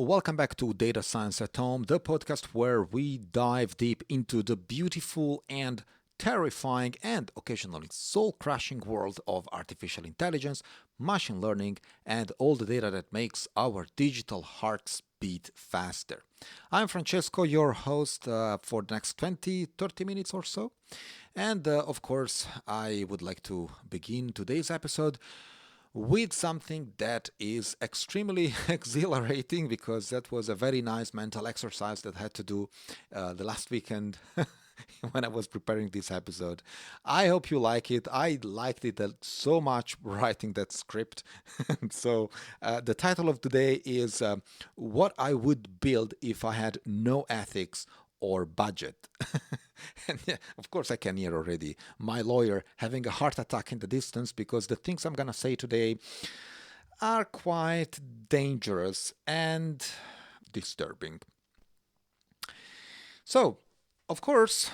Welcome back to Data Science at Home, the podcast where we dive deep into the beautiful and terrifying and occasionally soul-crushing world of artificial intelligence, machine learning, and all the data that makes our digital hearts beat faster. I'm Francesco, your host for the next 20-30 minutes or so. And of course, I would like to begin today's episode with something that is extremely exhilarating because that was a very nice mental exercise that I had to do the last weekend when I was preparing this episode. I hope you like it. I liked it so much writing that script. So the title of today is What I Would Build If I Had No Ethics or Budget. And yeah, of course, I can hear already my lawyer having a heart attack in the distance because the things I'm going to say today are quite dangerous and disturbing. So, of course,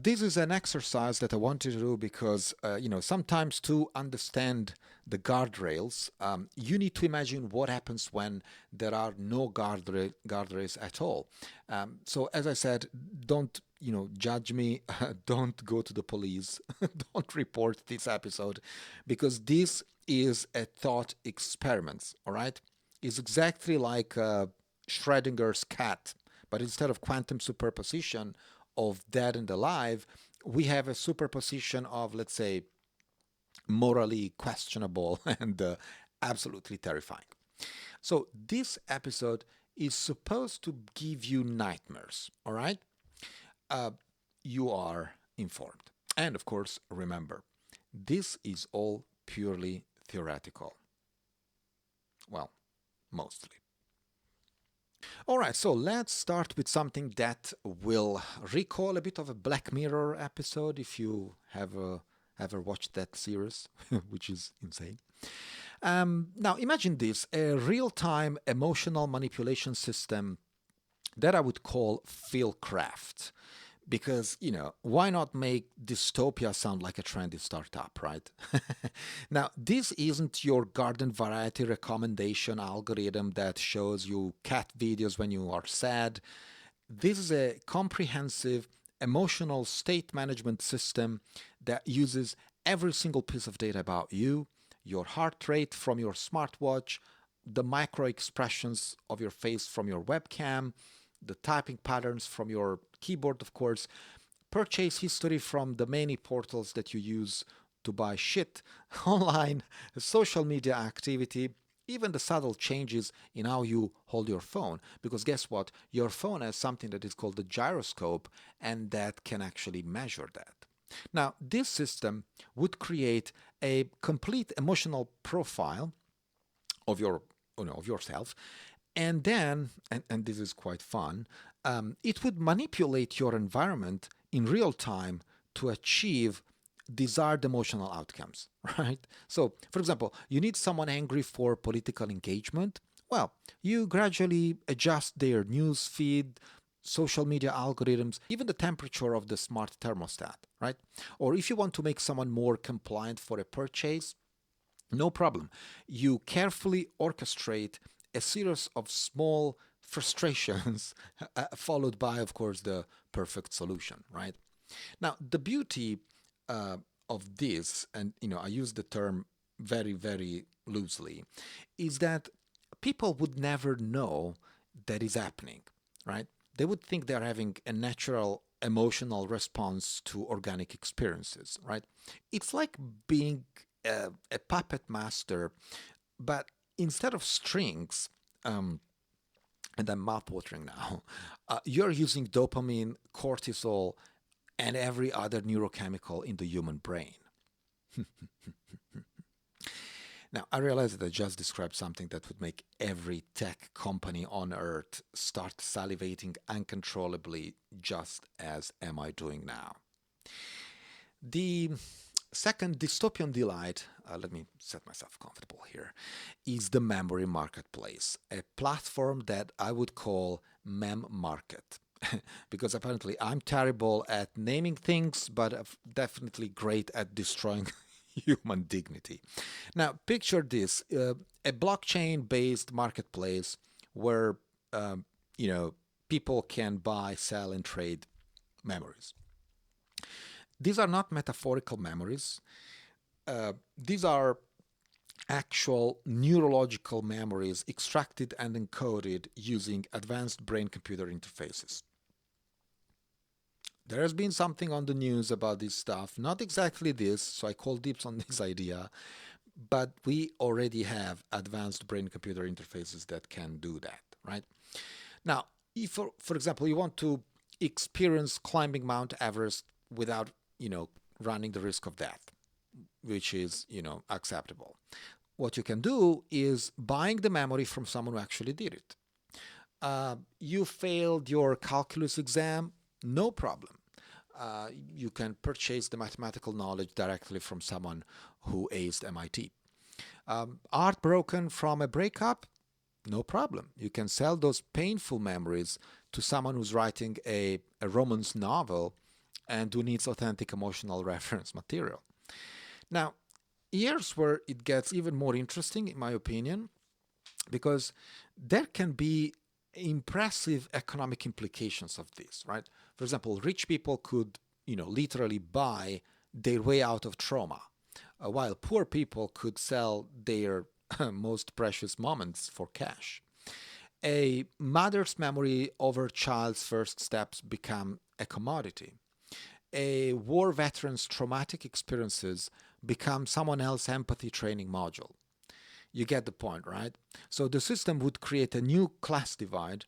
this is an exercise that I wanted to do because, sometimes to understand the guardrails, you need to imagine what happens when there are no guardrails at all. So, as I said, don't judge me. Don't go to the police. Don't report this episode because this is a thought experiment. All right, it's exactly like Schrodinger's cat, but instead of quantum superposition of dead and alive, we have a superposition of, let's say, morally questionable and absolutely terrifying. So this episode is supposed to give you nightmares, all right? You are informed. And of course, remember, this is all purely theoretical. Well, mostly. All right, so let's start with something that will recall a bit of a Black Mirror episode if you have ever watched that series, which is insane. Now, imagine this, a real-time emotional manipulation system that I would call Philcraft. Because, why not make dystopia sound like a trendy startup, right? Now, this isn't your garden variety recommendation algorithm that shows you cat videos when you are sad. This is a comprehensive emotional state management system that uses every single piece of data about you, your heart rate from your smartwatch, the micro expressions of your face from your webcam, the typing patterns from your keyboard, of course, purchase history from the many portals that you use to buy shit online, social media activity, even the subtle changes in how you hold your phone. Because guess what? Your phone has something that is called the gyroscope, and that can actually measure that. Now, this system would create a complete emotional profile of of yourself, and then, and this is quite fun, it would manipulate your environment in real time to achieve desired emotional outcomes, right? So, for example, you need someone angry for political engagement. Well, you gradually adjust their news feed, social media algorithms, even the temperature of the smart thermostat, right? Or if you want to make someone more compliant for a purchase, no problem. You carefully orchestrate a series of small frustrations, followed by, of course, the perfect solution, right? Now, the beauty of this, and I use the term very, very loosely, is that people would never know that is happening, right? They would think they're having a natural emotional response to organic experiences, right? It's like being a puppet master, but instead of strings, and I'm mouth-watering now, you're using dopamine, cortisol, and every other neurochemical in the human brain. Now, I realize that I just described something that would make every tech company on earth start salivating uncontrollably, just as am I doing now. The second dystopian delight, let me set myself comfortable here, is the memory marketplace, a platform that I would call mem market. Because apparently I'm terrible at naming things, but I'm definitely great at destroying human dignity. Now, picture this, a blockchain based marketplace where um, you know, people can buy, sell, and trade memories. These are not metaphorical memories. These are actual neurological memories extracted and encoded using advanced brain computer interfaces. There has been something on the news about this stuff, not exactly this, so I call dibs on this idea, but we already have advanced brain computer interfaces that can do that, right? Now, if, for example, you want to experience climbing Mount Everest without, running the risk of death, which is, acceptable. What you can do is buying the memory from someone who actually did it. You failed your calculus exam, no problem. You can purchase the mathematical knowledge directly from someone who aced MIT. Art broken from a breakup, no problem. You can sell those painful memories to someone who's writing a romance novel and who needs authentic emotional reference material. Now, here's where it gets even more interesting, in my opinion, because there can be impressive economic implications of this, right? For example, rich people could, literally buy their way out of trauma, while poor people could sell their most precious moments for cash. A mother's memory of her child's first steps become a commodity. A war veteran's traumatic experiences become someone else's empathy training module. You get the point, right? So the system would create a new class divide,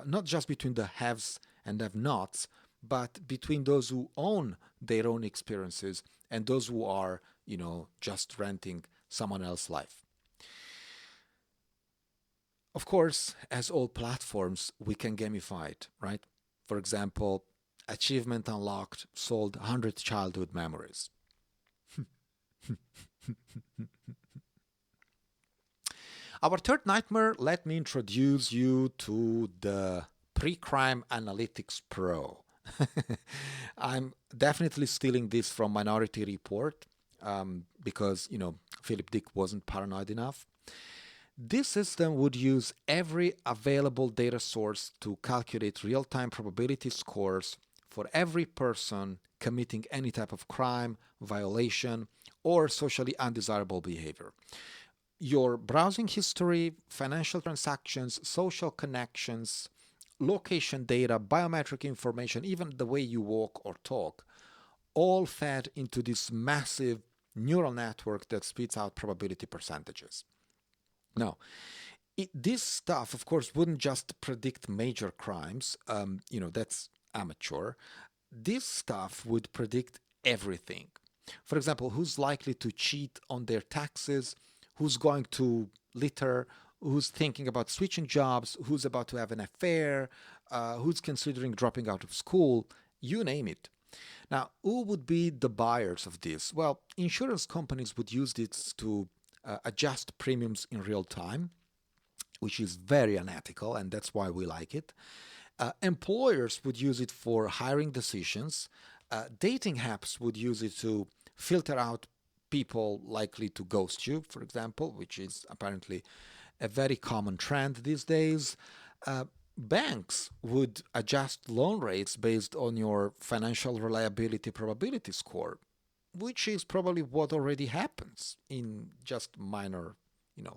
not just between the haves and have-nots, but between those who own their own experiences and those who are, just renting someone else's life. Of course, as all platforms, we can gamify it, right? For example, Achievement Unlocked sold 100 childhood memories. Our third nightmare, let me introduce you to the Pre-Crime Analytics Pro. I'm definitely stealing this from Minority Report because, Philip Dick wasn't paranoid enough. This system would use every available data source to calculate real-time probability scores for every person committing any type of crime, violation, or socially undesirable behavior. Your browsing history, financial transactions, social connections, location data, biometric information, even the way you walk or talk, all fed into this massive neural network that spits out probability percentages. Now, this stuff, of course, wouldn't just predict major crimes. That's amateur. This stuff would predict everything. For example, who's likely to cheat on their taxes, who's going to litter, who's thinking about switching jobs, who's about to have an affair, who's considering dropping out of school, you name it. Now, who would be the buyers of this? Well, insurance companies would use this to adjust premiums in real time, which is very unethical, and that's why we like it. Employers would use it for hiring decisions. Dating apps would use it to filter out people likely to ghost you, for example, which is apparently a very common trend these days. Banks would adjust loan rates based on your financial reliability probability score, which is probably what already happens in just minor,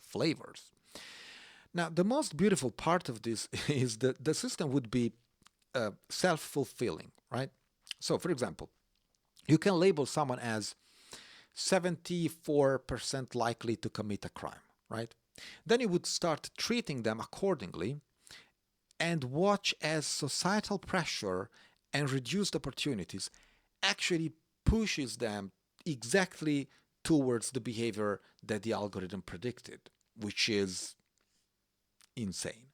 flavors. Now, the most beautiful part of this is that the system would be self-fulfilling, right? So, for example, you can label someone as 74% likely to commit a crime, right? Then you would start treating them accordingly and watch as societal pressure and reduced opportunities actually pushes them exactly towards the behavior that the algorithm predicted, which is insane.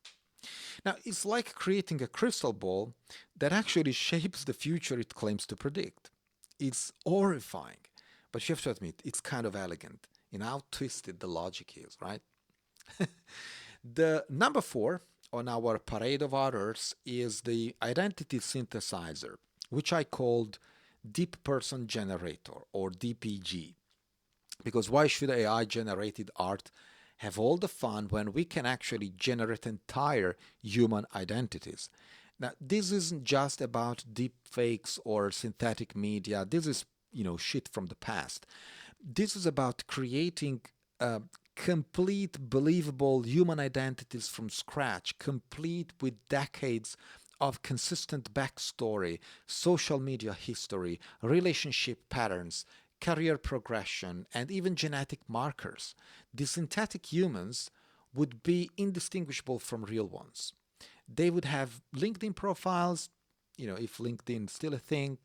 Now, it's like creating a crystal ball that actually shapes the future it claims to predict. It's horrifying, but you have to admit, it's kind of elegant in how twisted the logic is, right? The number 4 on our parade of horrors is the identity synthesizer, which I called Deep Person Generator or DPG. Because why should AI generated art have all the fun when we can actually generate entire human identities. Now, this isn't just about deep fakes or synthetic media. This is, shit from the past. This is about creating uh, complete, believable human identities from scratch, complete with decades of consistent backstory, social media history, relationship patterns, career progression, and even genetic markers. The synthetic humans would be indistinguishable from real ones. They would have LinkedIn profiles, if LinkedIn is still a thing,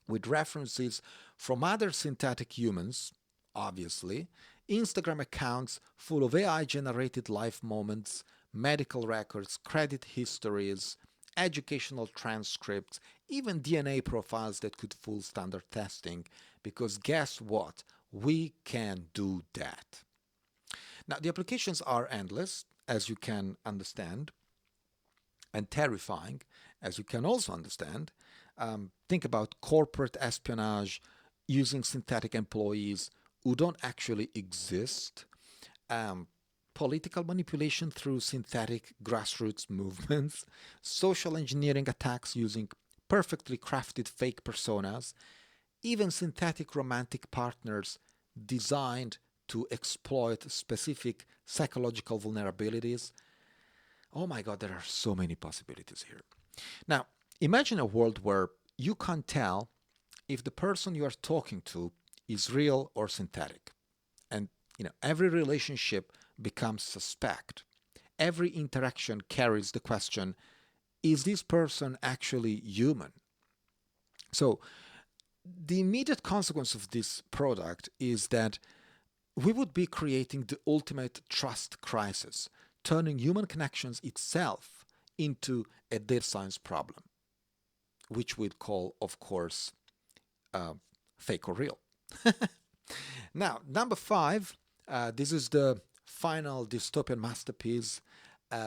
with references from other synthetic humans, obviously, Instagram accounts full of AI generated life moments, medical records, credit histories, educational transcripts, even DNA profiles that could fool standard testing. Because guess what? We can do that. Now, the applications are endless, as you can understand, and terrifying, as you can also understand. Think about corporate espionage using synthetic employees who don't actually exist, um, political manipulation through synthetic grassroots movements, social engineering attacks using perfectly crafted fake personas, even synthetic romantic partners designed to exploit specific psychological vulnerabilities. Oh my God, there are so many possibilities here. Now, imagine a world where you can't tell if the person you are talking to is real or synthetic. And every relationship becomes suspect. Every interaction carries the question, is this person actually human? So the immediate consequence of this product is that we would be creating the ultimate trust crisis, turning human connections itself into a data science problem, which we'd call, of course, uh, fake or real. Now, number five, this is the final dystopian masterpiece,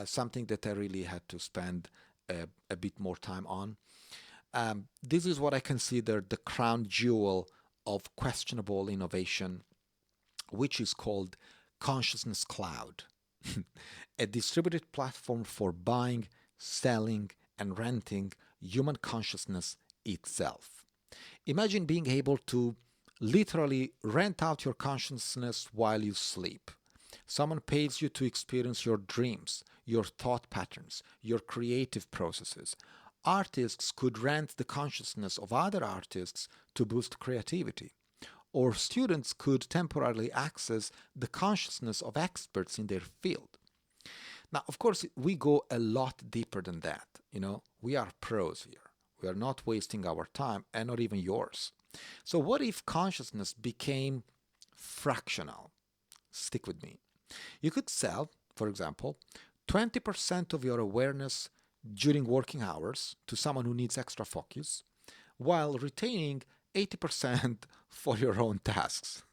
something that I really had to spend a bit more time on. This is what I consider the crown jewel of questionable innovation, which is called Consciousness Cloud, a distributed platform for buying, selling, and renting human consciousness itself. Imagine being able to literally rent out your consciousness while you sleep. Someone pays you to experience your dreams, your thought patterns, your creative processes. Artists could rent the consciousness of other artists to boost creativity. Or students could temporarily access the consciousness of experts in their field. Now, of course, we go a lot deeper than that. We are pros here. We are not wasting our time and not even yours. So, what if consciousness became fractional? Stick with me. You could sell, for example, 20% of your awareness during working hours to someone who needs extra focus, while retaining 80% for your own tasks.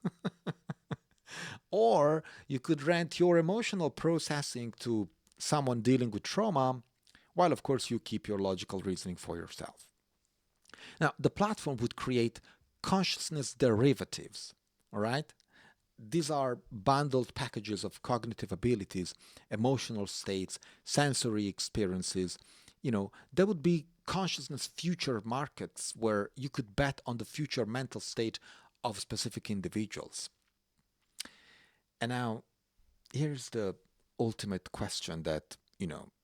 Or you could rent your emotional processing to someone dealing with trauma, while of course you keep your logical reasoning for yourself. Now, the platform would create consciousness derivatives, all right? These are bundled packages of cognitive abilities, emotional states, sensory experiences. There would be consciousness future markets where you could bet on the future mental state of specific individuals. And now, here's the ultimate question that,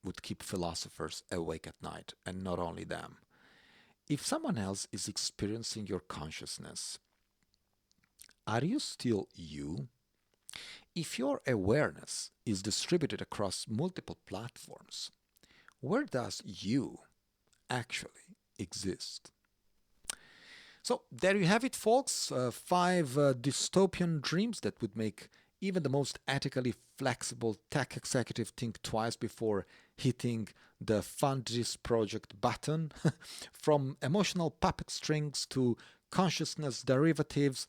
would keep philosophers awake at night, and not only them. If someone else is experiencing your consciousness, are you still you? If your awareness is distributed across multiple platforms, where does you actually exist? So, there you have it, folks. Five dystopian dreams that would make even the most ethically flexible tech executive think twice before hitting the fund this project button. From emotional puppet strings to consciousness derivatives,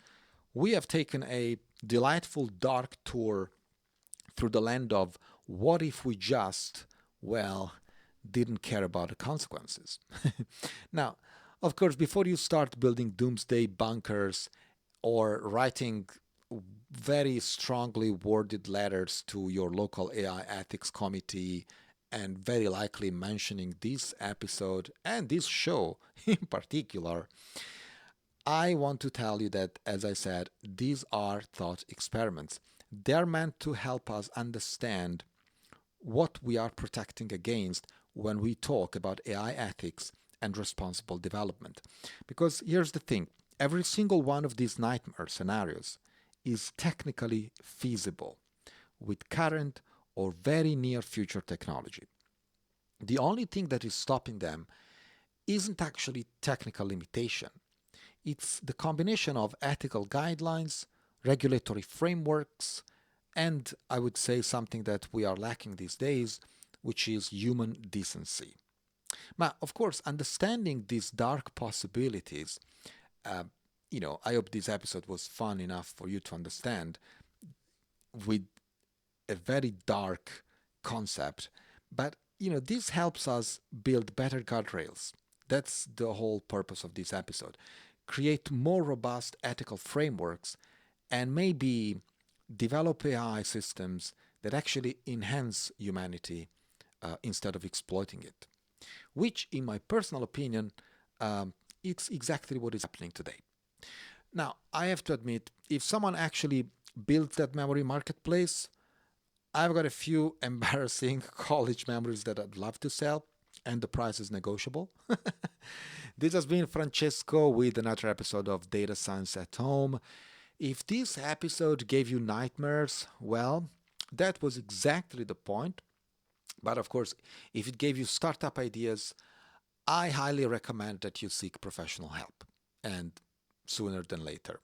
we have taken a delightful dark tour through the land of what if we just, well, didn't care about the consequences. Now, of course, before you start building doomsday bunkers or writing very strongly worded letters to your local AI ethics committee, and very likely mentioning this episode and this show in particular, I want to tell you that, as I said, these are thought experiments. They're meant to help us understand what we are protecting against when we talk about AI ethics and responsible development. Because here's the thing, every single one of these nightmare scenarios is technically feasible with current or very near future technology. The only thing that is stopping them isn't actually technical limitation. It's the combination of ethical guidelines, regulatory frameworks, and I would say something that we are lacking these days, which is human decency. But of course, understanding these dark possibilities, uh, I hope this episode was fun enough for you to understand with a very dark concept. But, this helps us build better guardrails. That's the whole purpose of this episode. Create more robust ethical frameworks and maybe develop AI systems that actually enhance humanity instead of exploiting it, which, in my personal opinion, it's exactly what is happening today. Now, I have to admit, if someone actually built that memory marketplace, I've got a few embarrassing college memories that I'd love to sell, and the price is negotiable. This has been Francesco with another episode of Data Science at Home. If this episode gave you nightmares, well, that was exactly the point. But of course, if it gave you startup ideas, I highly recommend that you seek professional help, and sooner than later.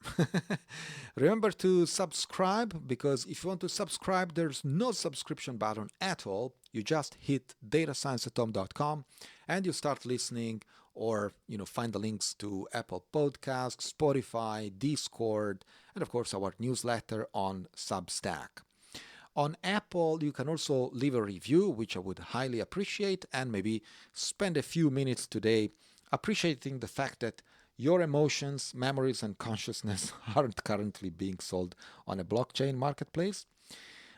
Remember to subscribe, because if you want to subscribe, there's no subscription button at all. You just hit datascienceatom.com and you start listening, or find the links to Apple Podcasts, Spotify, Discord, and of course our newsletter on Substack. On Apple, you can also leave a review, which I would highly appreciate, and maybe spend a few minutes today appreciating the fact that your emotions, memories, and consciousness aren't currently being sold on a blockchain marketplace.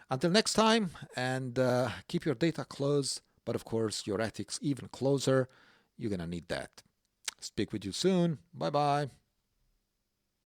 Until next time, and keep your data close, but of course your ethics even closer. You're going to need that. Speak with you soon. Bye bye.